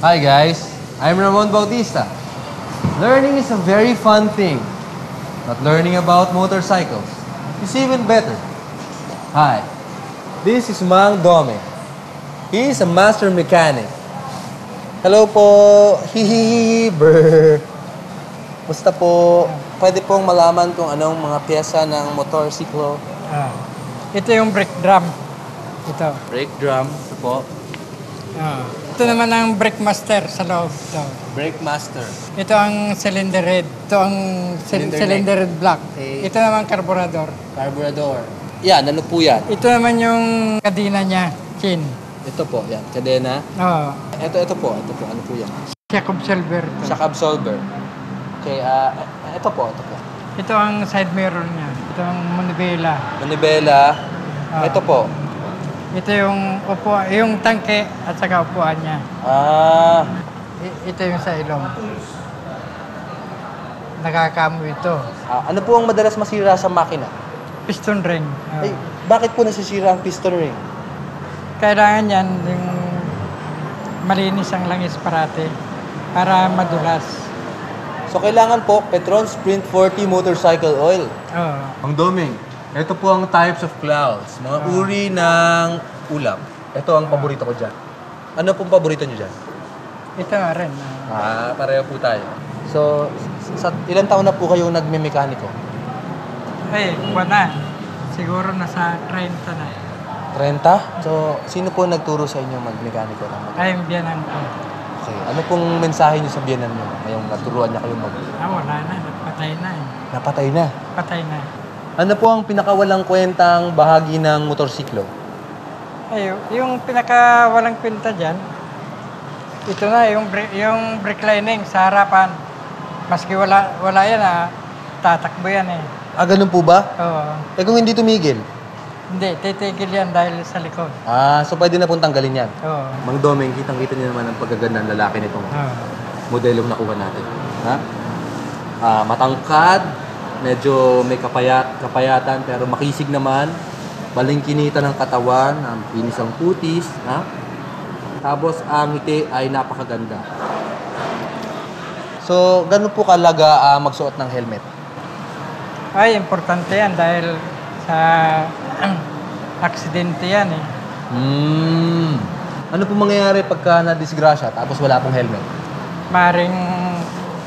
Hi guys, I'm Ramon Bautista. Learning is a very fun thing, but learning about motorcycles is even better. Hi, this is Mang Dome. He is a master mechanic. Hello po, hihihi, brr. Basta po, pwede pong malaman kung anong mga pyesa ng motorsiklo. Ito yung brake drum. Ito. Brake drum, ito po. Ito naman ang brake master sa loob. Ito. Brake master. Ito ang cylinder head. Ito ang cylinder head block. Okay. Ito naman carburetor. Carburetor. Yan, ano po yan? Ito naman yung kadena niya. Chin. Ito po, yan. Kadena. Oo. Ito po. Ano po yan? Shock absorber. Shock absorber. Okay, ito po. Ito ang side mirror niya. Ito ang manibela. Manibela. Ito po. Ito yung yung tangke at saka upuan niya. Ito yung sa ilong. Nakakamoy ito. Ano po ang madalas masira sa makina? Piston ring. Ay, bakit po nasisira ang piston ring? Kailangan yan yung malinis ang langis parate para madulas. So, kailangan po Petron Sprint 40 motorcycle oil. Oo. Ang doming. Ito po ang types of clouds. Mga uri ng ulap. Ito ang paborito ko dyan. Ano pong paborito nyo dyan? Ito nga rin. Pareho po tayo. So, ilang taon na po kayong nagme-mekaniko? Wala. Siguro nasa 30 na. 30? So, sino po nagturo sa inyo mag-mekaniko? Ay, yung biyanan ko. Okay. Ano pong mensahe nyo sa biyanan nyo? Ngayong naturuan niya kayong Wala na. Napatay na eh. Napatay na? Patay na. Ano po ang pinakawalang kwentang bahagi ng motorsiklo? Yung pinakawalang kwenta dyan, ito na, yung brake lining sa harapan. Maski wala yan, tatakbo yan eh. Ganun po ba? Oo. Kung hindi tumigil? Hindi, titigil yan dahil sa likod. So pwede na pong tanggalin yan? Oo. Mang Domeng, kitang-kita niyo naman ang pagkaganda ng lalaki nitong modelong nakuha natin. Matangkad, medyo may kapayatan, pero makisig naman. Balingkinita ng katawan, ang pinis ang putis. Tapos ang ngiti ay napakaganda. So, ganun po kalaga magsuot ng helmet? Ay, importante yan dahil sa aksidente yan eh. Ano po mangyayari pagka na-disgrasya tapos wala pong helmet? Maring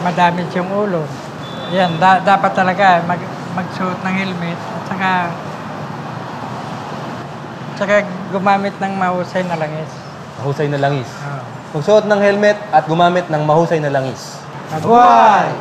madamage yung ulo. Yan, dapat talaga magsuot ng helmet at saka gumamit ng mahusay na langis. Mahusay na langis? Magsuot ng helmet at gumamit ng mahusay na langis. Buhay!